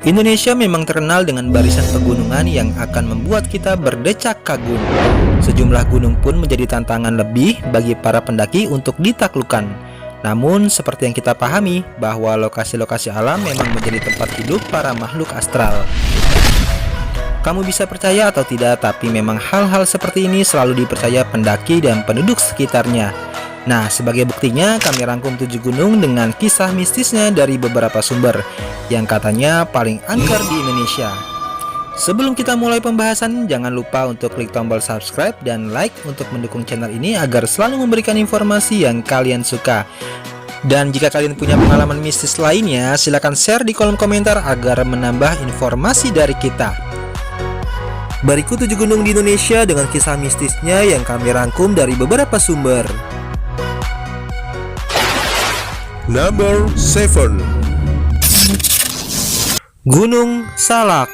Indonesia memang terkenal dengan barisan pegunungan yang akan membuat kita berdecak kagum. Sejumlah gunung pun menjadi tantangan lebih bagi para pendaki untuk ditaklukkan. Namun, seperti yang kita pahami, bahwa lokasi-lokasi alam memang menjadi tempat hidup para makhluk astral. Kamu bisa percaya atau tidak, tapi memang hal-hal seperti ini selalu dipercaya pendaki dan penduduk sekitarnya. Nah, sebagai buktinya kami rangkum 7 gunung dengan kisah mistisnya dari beberapa sumber yang katanya paling angker di Indonesia. Sebelum kita mulai pembahasan, jangan lupa untuk klik tombol subscribe dan like untuk mendukung channel ini agar selalu memberikan informasi yang kalian suka. Dan jika kalian punya pengalaman mistis lainnya, silahkan share di kolom komentar agar menambah informasi dari kita. Berikut 7 gunung di Indonesia dengan kisah mistisnya yang kami rangkum dari beberapa sumber. Number 7. Gunung Salak.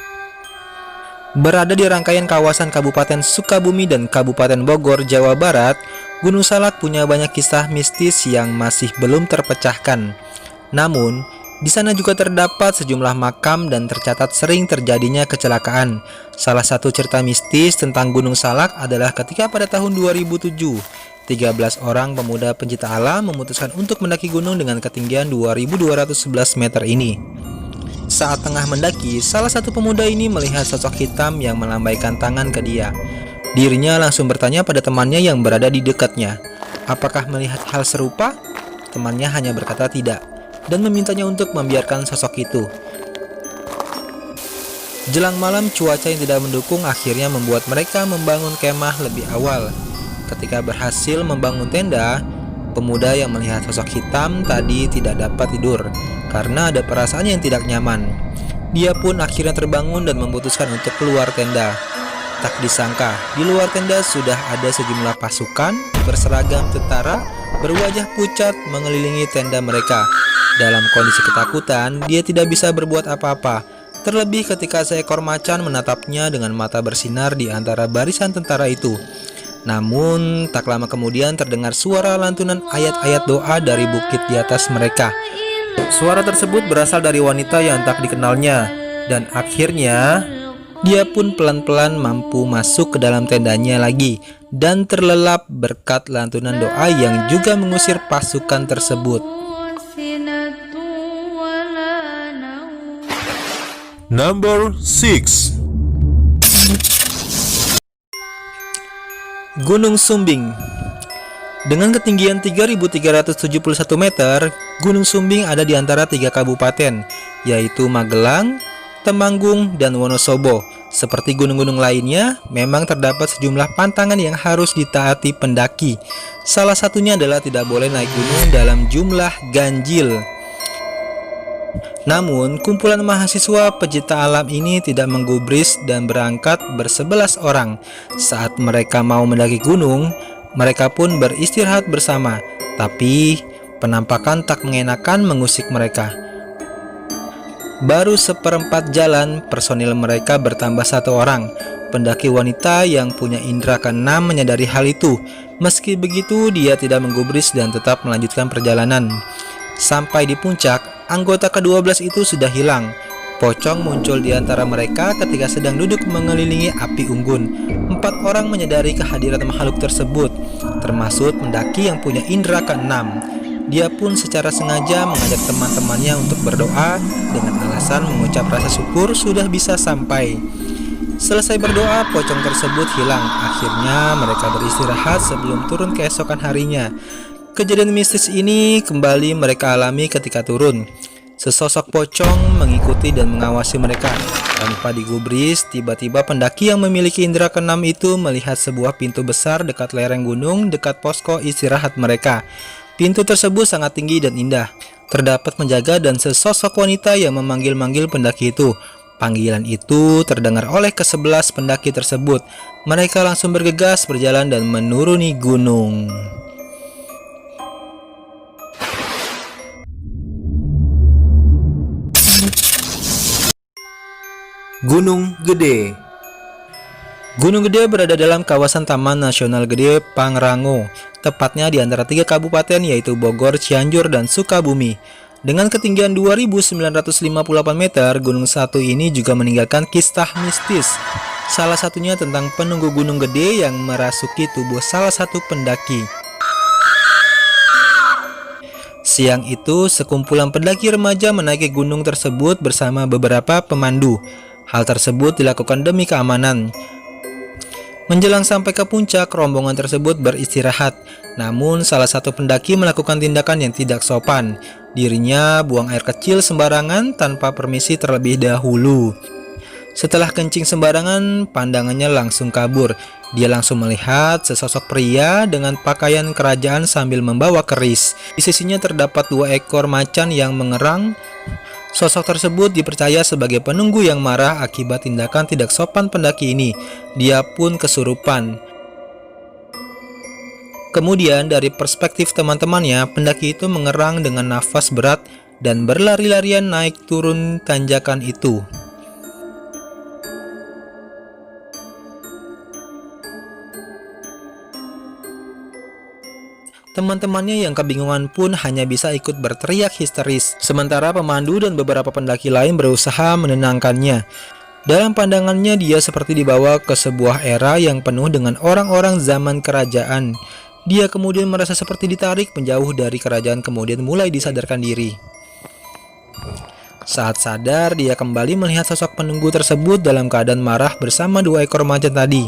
Berada di rangkaian kawasan Kabupaten Sukabumi dan Kabupaten Bogor, Jawa Barat, Gunung Salak punya banyak kisah mistis yang masih belum terpecahkan. Namun, di sana juga terdapat sejumlah makam dan tercatat sering terjadinya kecelakaan. Salah satu cerita mistis tentang Gunung Salak adalah ketika pada tahun 2007, 13 orang pemuda pencinta alam memutuskan untuk mendaki gunung dengan ketinggian 2211 meter ini. Saat tengah mendaki, salah satu pemuda ini melihat sosok hitam yang melambaikan tangan ke dia. Dirinya langsung bertanya pada temannya yang berada di dekatnya, apakah melihat hal serupa? Temannya hanya berkata tidak, dan memintanya untuk membiarkan sosok itu. Jelang malam, cuaca yang tidak mendukung akhirnya membuat mereka membangun kemah lebih awal. Ketika berhasil membangun tenda, pemuda yang melihat sosok hitam tadi tidak dapat tidur karena ada perasaan yang tidak nyaman. Dia pun akhirnya terbangun dan memutuskan untuk keluar tenda. Tak disangka, di luar tenda sudah ada sejumlah pasukan berseragam tentara berwajah pucat mengelilingi tenda mereka. Dalam kondisi ketakutan, dia tidak bisa berbuat apa-apa. Terlebih ketika seekor macan menatapnya dengan mata bersinar di antara barisan tentara itu. Namun, tak lama kemudian terdengar suara lantunan ayat-ayat doa dari bukit di atas mereka. Suara tersebut berasal dari wanita yang tak dikenalnya, dan akhirnya dia pun pelan-pelan mampu masuk ke dalam tendanya lagi dan terlelap berkat lantunan doa yang juga mengusir pasukan tersebut. Number 6. Gunung Sumbing. Dengan ketinggian 3.371 meter, Gunung Sumbing ada di antara 3 kabupaten, yaitu Magelang, Temanggung, dan Wonosobo. Seperti gunung-gunung lainnya, memang terdapat sejumlah pantangan yang harus ditaati pendaki. Salah satunya adalah tidak boleh naik gunung dalam jumlah ganjil. Namun, kumpulan mahasiswa pecinta alam ini tidak menggubris dan berangkat ber11 orang. Saat mereka mau mendaki gunung, mereka pun beristirahat bersama, tapi penampakan tak mengenakan mengusik mereka. Baru seperempat jalan, personil mereka bertambah 1 orang. Pendaki wanita yang punya indera keenam menyadari hal itu. Meski begitu, dia tidak menggubris dan tetap melanjutkan perjalanan. Sampai di puncak, anggota ke-12 itu sudah hilang. Pocong muncul di antara mereka ketika sedang duduk mengelilingi api unggun. 4 orang menyadari kehadiran makhluk tersebut, termasuk pendaki yang punya indera keenam. Dia pun secara sengaja mengajak teman-temannya untuk berdoa dengan alasan mengucap rasa syukur sudah bisa sampai. Selesai berdoa, pocong tersebut hilang. Akhirnya mereka beristirahat sebelum turun keesokan harinya. Kejadian mistis ini kembali mereka alami ketika turun. Sesosok pocong mengikuti dan mengawasi mereka. Tanpa digubris, tiba-tiba pendaki yang memiliki indera keenam itu melihat sebuah pintu besar dekat lereng gunung dekat posko istirahat mereka. Pintu tersebut sangat tinggi dan indah. Terdapat penjaga dan sesosok wanita yang memanggil-manggil pendaki itu. Panggilan itu terdengar oleh ke-11 pendaki tersebut. Mereka langsung bergegas berjalan dan menuruni gunung. Gunung Gede. Gunung Gede berada dalam kawasan Taman Nasional Gede Pangrango, tepatnya di antara 3 kabupaten yaitu Bogor, Cianjur, dan Sukabumi. Dengan ketinggian 2.958 meter, Gunung Satu ini juga meninggalkan kisah mistis. Salah satunya tentang penunggu gunung gede yang merasuki tubuh salah satu pendaki. Siang itu, sekumpulan pendaki remaja menaiki gunung tersebut bersama beberapa pemandu. Hal tersebut dilakukan demi keamanan. Menjelang sampai ke puncak, rombongan tersebut beristirahat. Namun, salah satu pendaki melakukan tindakan yang tidak sopan. Dirinya buang air kecil sembarangan tanpa permisi terlebih dahulu. Setelah kencing sembarangan, pandangannya langsung kabur. Dia langsung melihat sesosok pria dengan pakaian kerajaan sambil membawa keris. Di sisinya terdapat 2 ekor macan yang mengerang. Sosok tersebut dipercaya sebagai penunggu yang marah akibat tindakan tidak sopan pendaki ini. Dia pun kesurupan. Kemudian dari perspektif teman-temannya, pendaki itu mengerang dengan nafas berat dan berlari-larian naik turun tanjakan itu. Teman-temannya yang kebingungan pun hanya bisa ikut berteriak histeris, sementara pemandu dan beberapa pendaki lain berusaha menenangkannya. Dalam pandangannya, dia seperti dibawa ke sebuah era yang penuh dengan orang-orang zaman kerajaan. Dia kemudian merasa seperti ditarik menjauh dari kerajaan, kemudian mulai disadarkan diri. Saat sadar, dia kembali melihat sosok penunggu tersebut dalam keadaan marah bersama 2 ekor macan tadi.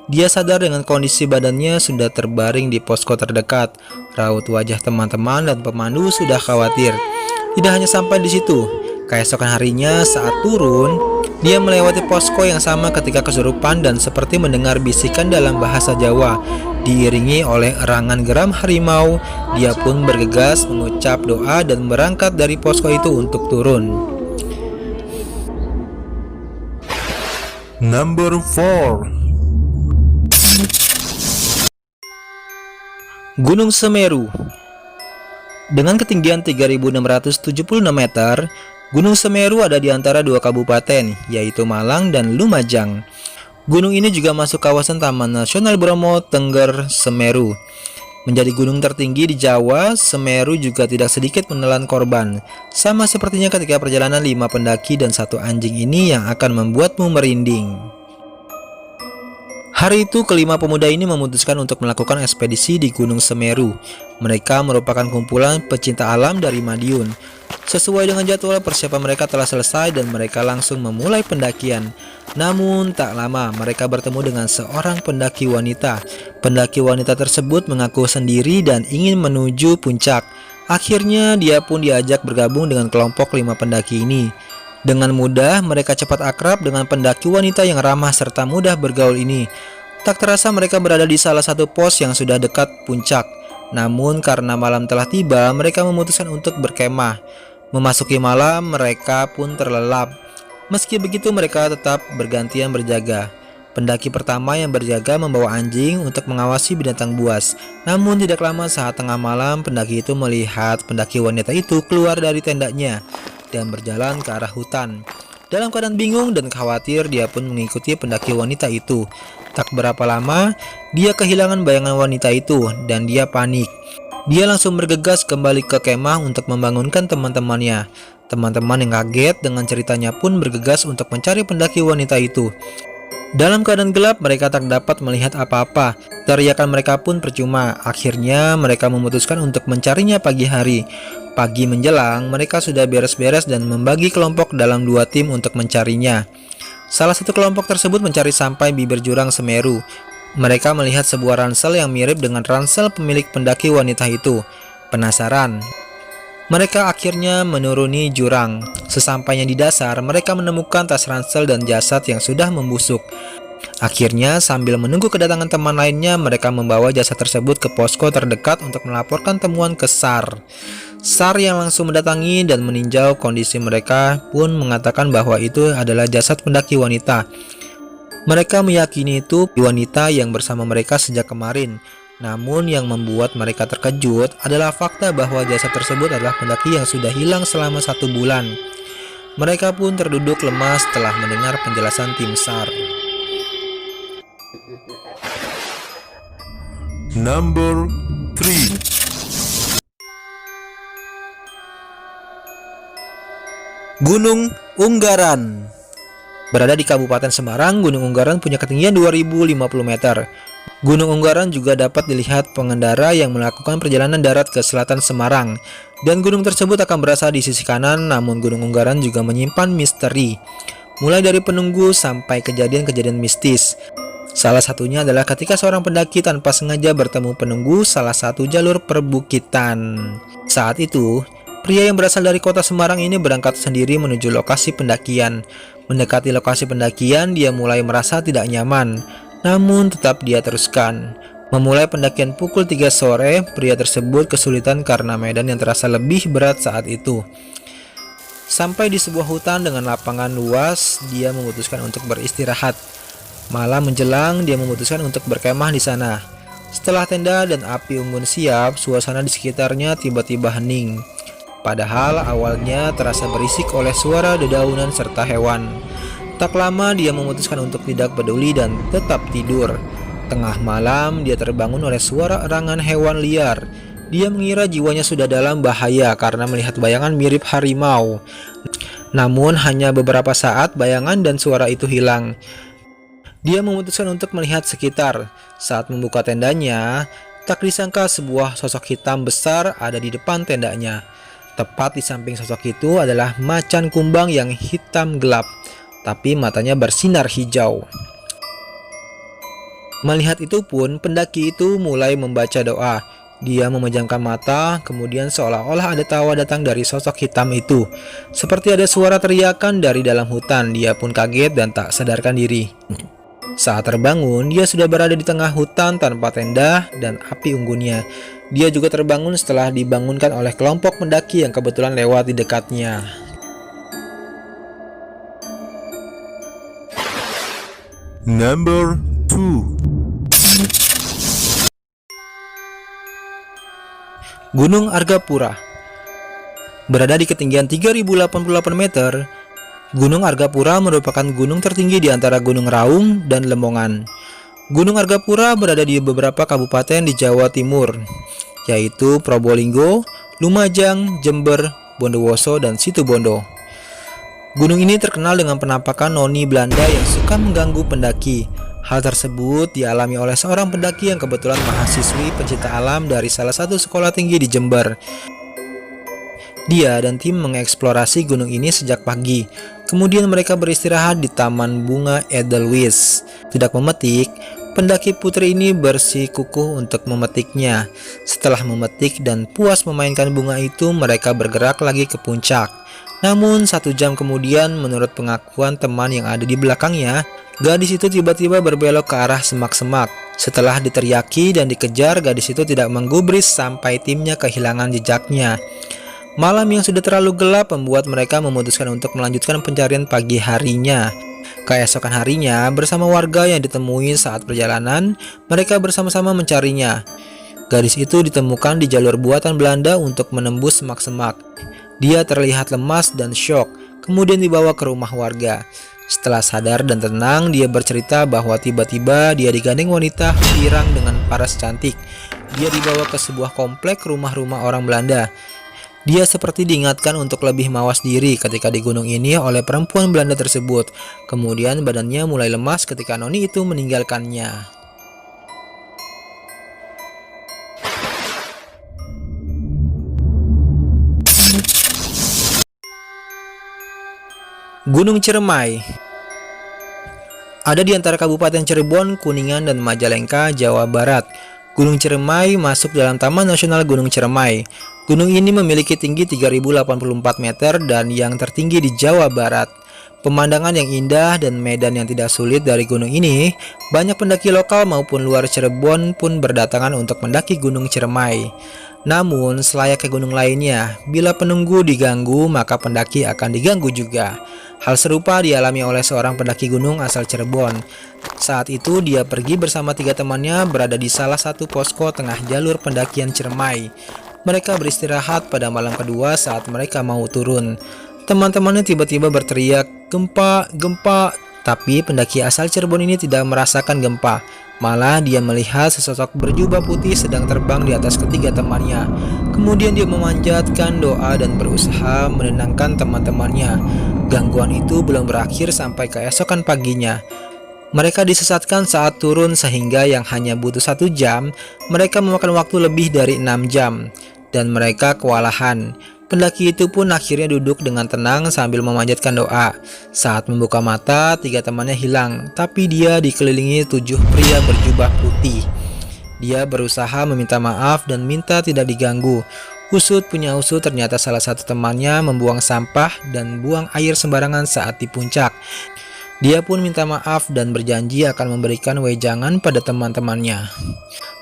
Dia sadar dengan kondisi badannya sudah terbaring di posko terdekat. Raut wajah teman-teman dan pemandu sudah khawatir. Tidak hanya sampai di situ, keesokan harinya saat turun, dia melewati posko yang sama ketika kesurupan dan seperti mendengar bisikan dalam bahasa Jawa. Diiringi oleh erangan geram harimau, dia pun bergegas mengucap doa dan berangkat dari posko itu untuk turun. Number 4. Gunung Semeru. Dengan ketinggian 3.676 meter, Gunung Semeru ada di antara 2 kabupaten, yaitu Malang dan Lumajang. Gunung ini juga masuk kawasan Taman Nasional Bromo Tengger Semeru. Menjadi gunung tertinggi di Jawa, Semeru juga tidak sedikit menelan korban. Sama sepertinya ketika perjalanan 5 pendaki dan 1 anjing ini yang akan membuatmu merinding. Hari itu, kelima pemuda ini memutuskan untuk melakukan ekspedisi di Gunung Semeru. Mereka merupakan kumpulan pecinta alam dari Madiun. Sesuai dengan jadwal, persiapan mereka telah selesai dan mereka langsung memulai pendakian. Namun tak lama mereka bertemu dengan seorang pendaki wanita. Pendaki wanita tersebut mengaku sendiri dan ingin menuju puncak. Akhirnya dia pun diajak bergabung dengan kelompok 5 pendaki ini. Dengan mudah mereka cepat akrab dengan pendaki wanita yang ramah serta mudah bergaul ini. Tak terasa mereka berada di salah satu pos yang sudah dekat puncak. Namun karena malam telah tiba, mereka memutuskan untuk berkemah. Memasuki malam, mereka pun terlelap. Meski begitu, mereka tetap bergantian berjaga. Pendaki pertama yang berjaga membawa anjing untuk mengawasi binatang buas. Namun tidak lama saat tengah malam, pendaki itu melihat pendaki wanita itu keluar dari tendanya dan berjalan ke arah hutan. Dalam keadaan bingung dan khawatir, dia pun mengikuti pendaki wanita itu. Tak berapa lama, dia kehilangan bayangan wanita itu dan dia panik. Dia langsung bergegas kembali ke kemah untuk membangunkan teman-temannya. Teman-teman yang kaget dengan ceritanya pun bergegas untuk mencari pendaki wanita itu. Dalam keadaan gelap, mereka tak dapat melihat apa-apa. Teriakan mereka pun percuma. Akhirnya mereka memutuskan untuk mencarinya pagi hari. Pagi menjelang, mereka sudah beres-beres dan membagi kelompok dalam 2 tim untuk mencarinya. Salah satu kelompok tersebut mencari sampai bibir jurang Semeru. Mereka melihat sebuah ransel yang mirip dengan ransel pemilik pendaki wanita itu. Penasaran, mereka akhirnya menuruni jurang. Sesampainya di dasar, mereka menemukan tas ransel dan jasad yang sudah membusuk. Akhirnya, sambil menunggu kedatangan teman lainnya, mereka membawa jasad tersebut ke posko terdekat untuk melaporkan temuan ke SAR. SAR yang langsung mendatangi dan meninjau kondisi mereka pun mengatakan bahwa itu adalah jasad pendaki wanita. Mereka meyakini itu wanita yang bersama mereka sejak kemarin. Namun yang membuat mereka terkejut adalah fakta bahwa jasad tersebut adalah pendaki yang sudah hilang selama 1 bulan. Mereka pun terduduk lemas setelah mendengar penjelasan tim SAR. Number 3. Gunung Unggaran. Berada di Kabupaten Semarang, Gunung Unggaran punya ketinggian 2050 meter. Gunung Unggaran juga dapat dilihat pengendara yang melakukan perjalanan darat ke selatan Semarang. Dan gunung tersebut akan berasal di sisi kanan, namun Gunung Unggaran juga menyimpan misteri. Mulai dari penunggu sampai kejadian-kejadian mistis. Salah satunya adalah ketika seorang pendaki tanpa sengaja bertemu penunggu salah satu jalur perbukitan. Saat itu, pria yang berasal dari kota Semarang ini berangkat sendiri menuju lokasi pendakian. Mendekati lokasi pendakian, dia mulai merasa tidak nyaman, namun tetap dia teruskan. Memulai pendakian pukul 3 sore, pria tersebut kesulitan karena medan yang terasa lebih berat saat itu. Sampai di sebuah hutan dengan lapangan luas, dia memutuskan untuk beristirahat. Malam menjelang, dia memutuskan untuk berkemah di sana. Setelah tenda dan api unggun siap, suasana di sekitarnya tiba-tiba hening. Padahal awalnya terasa berisik oleh suara dedaunan serta hewan. Tak lama dia memutuskan untuk tidak peduli dan tetap tidur. Tengah malam dia terbangun oleh suara erangan hewan liar. Dia mengira jiwanya sudah dalam bahaya karena melihat bayangan mirip harimau. Namun hanya beberapa saat bayangan dan suara itu hilang. Dia memutuskan untuk melihat sekitar. Saat membuka tendanya, tak disangka sebuah sosok hitam besar ada di depan tendanya. Tepat di samping sosok itu adalah macan kumbang yang hitam gelap, tapi matanya bersinar hijau. Melihat itu pun, pendaki itu mulai membaca doa. Dia memejamkan mata, kemudian seolah-olah ada tawa datang dari sosok hitam itu. Seperti ada suara teriakan dari dalam hutan. Dia pun kaget dan tak sadarkan diri. Saat terbangun, dia sudah berada di tengah hutan tanpa tenda dan api unggunnya. Dia juga terbangun setelah dibangunkan oleh kelompok pendaki yang kebetulan lewat di dekatnya. Number 2. Gunung Argapura. Berada di ketinggian 3088 meter, Gunung Argapura merupakan gunung tertinggi di antara Gunung Raung dan Lemongan. Gunung Argapura berada di beberapa kabupaten di Jawa Timur, yaitu Probolinggo, Lumajang, Jember, Bondowoso, dan Situbondo. Gunung ini terkenal dengan penampakan noni Belanda yang suka mengganggu pendaki. Hal tersebut dialami oleh seorang pendaki yang kebetulan mahasiswi pencinta alam dari salah satu sekolah tinggi di Jember. Dia dan tim mengeksplorasi gunung ini sejak pagi. Kemudian mereka beristirahat di Taman Bunga Edelweiss. Tidak memetik, pendaki putri ini bersikukuh untuk memetiknya. Setelah memetik dan puas memainkan bunga itu, mereka bergerak lagi ke puncak. Namun 1 jam kemudian, menurut pengakuan teman yang ada di belakangnya, gadis itu tiba-tiba berbelok ke arah semak-semak. Setelah diteriaki dan dikejar, gadis itu tidak menggubris sampai timnya kehilangan jejaknya. Malam yang sudah terlalu gelap membuat mereka memutuskan untuk melanjutkan pencarian pagi harinya. Keesokan harinya, bersama warga yang ditemui saat perjalanan, mereka bersama-sama mencarinya. Gadis itu ditemukan di jalur buatan Belanda untuk menembus semak-semak. Dia terlihat lemas dan syok, kemudian dibawa ke rumah warga. Setelah sadar dan tenang, dia bercerita bahwa tiba-tiba dia digandeng wanita pirang dengan paras cantik. Dia dibawa ke sebuah komplek rumah-rumah orang Belanda. Dia seperti diingatkan untuk lebih mawas diri ketika di gunung ini oleh perempuan Belanda tersebut. Kemudian badannya mulai lemas ketika noni itu meninggalkannya. Gunung Ciremai. Ada di antara Kabupaten Cirebon, Kuningan, dan Majalengka, Jawa Barat. Gunung Ciremai masuk dalam Taman Nasional Gunung Ciremai. Gunung ini memiliki tinggi 3084 meter dan yang tertinggi di Jawa Barat. Pemandangan yang indah dan medan yang tidak sulit dari gunung ini, banyak pendaki lokal maupun luar Cirebon pun berdatangan untuk mendaki Gunung Ciremai. Namun, selayaknya gunung lainnya, bila penunggu diganggu, maka pendaki akan diganggu juga. Hal serupa dialami oleh seorang pendaki gunung asal Cirebon. Saat itu, dia pergi bersama 3 temannya berada di salah satu posko tengah jalur pendakian Ciremai. Mereka beristirahat pada malam kedua saat mereka mau turun. Teman-temannya tiba-tiba berteriak, "Gempa, gempa!" Tapi pendaki asal Cirebon ini tidak merasakan gempa. Malah dia melihat sesosok berjubah putih sedang terbang di atas ketiga temannya. Kemudian dia memanjatkan doa dan berusaha menenangkan teman-temannya. Gangguan itu belum berakhir sampai keesokan paginya. Mereka disesatkan saat turun sehingga yang hanya butuh 1 jam, mereka memakan waktu lebih dari 6 jam. Dan mereka kewalahan. Pendaki itu pun akhirnya duduk dengan tenang sambil memanjatkan doa. Saat membuka mata, 3 temannya hilang, tapi dia dikelilingi 7 pria berjubah putih. Dia berusaha meminta maaf dan minta tidak diganggu. Usut punya usut, ternyata salah satu temannya membuang sampah dan buang air sembarangan saat di puncak. Dia pun minta maaf dan berjanji akan memberikan wejangan pada teman-temannya.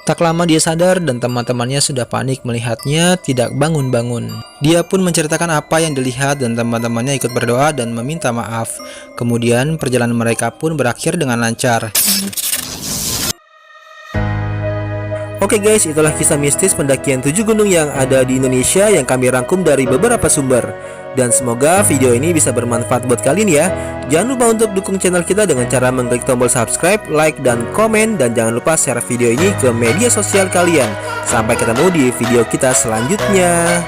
Tak lama dia sadar dan teman-temannya sudah panik melihatnya tidak bangun-bangun. Dia pun menceritakan apa yang dilihat dan teman-temannya ikut berdoa dan meminta maaf. Kemudian perjalanan mereka pun berakhir dengan lancar. Oke guys, itulah kisah mistis pendakian 7 gunung yang ada di Indonesia yang kami rangkum dari beberapa sumber. Dan semoga video ini bisa bermanfaat buat kalian ya. Jangan lupa untuk dukung channel kita dengan cara mengklik tombol subscribe, like, dan komen. Dan jangan lupa share video ini ke media sosial kalian. Sampai ketemu di video kita selanjutnya.